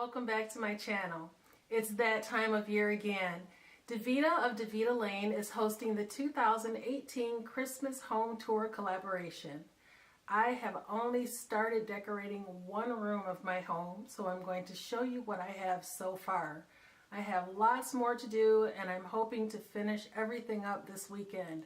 welcome back to my channel. It's that time of year again. Daveda of Daveda Lane is hosting the 2018 Christmas Home Tour Collaboration. I have only started decorating one room of my home, so I'm going to show you what I have so far. I have lots more to do and I'm hoping to finish everything up this weekend.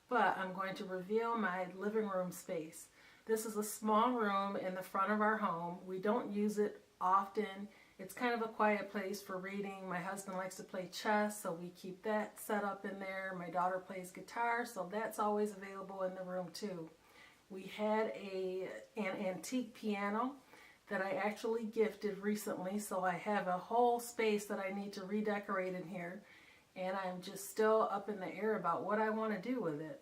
But I'm going to reveal my living room space. This is a small room in the front of our home. We don't use it often. It's kind of a quiet place for reading. My husband likes to play chess, so we keep that set up in there. My daughter plays guitar, so that's always available in the room too. We had an antique piano that I actually gifted recently, so I have a whole space that I need to redecorate in here, and I'm just still up in the air about what I want to do with it.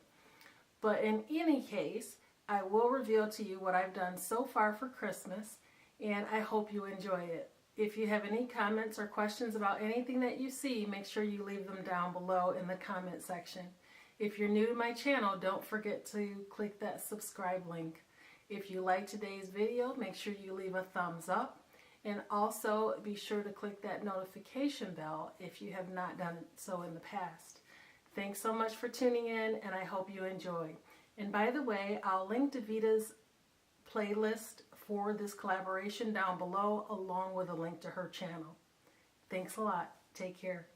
But in any case, I will reveal to you what I've done so far for Christmas, and I hope you enjoy it. If you have any comments or questions about anything that you see, make sure you leave them down below in the comment section. If you're new to my channel, don't forget to click that subscribe link. If you like today's video, make sure you leave a thumbs up, and also be sure to click that notification bell if you have not done so in the past. Thanks so much for tuning in, and I hope you enjoy. And by the way, I'll link Daveda's playlist for this collaboration down below, along with a link to her channel. Thanks a lot. Take care.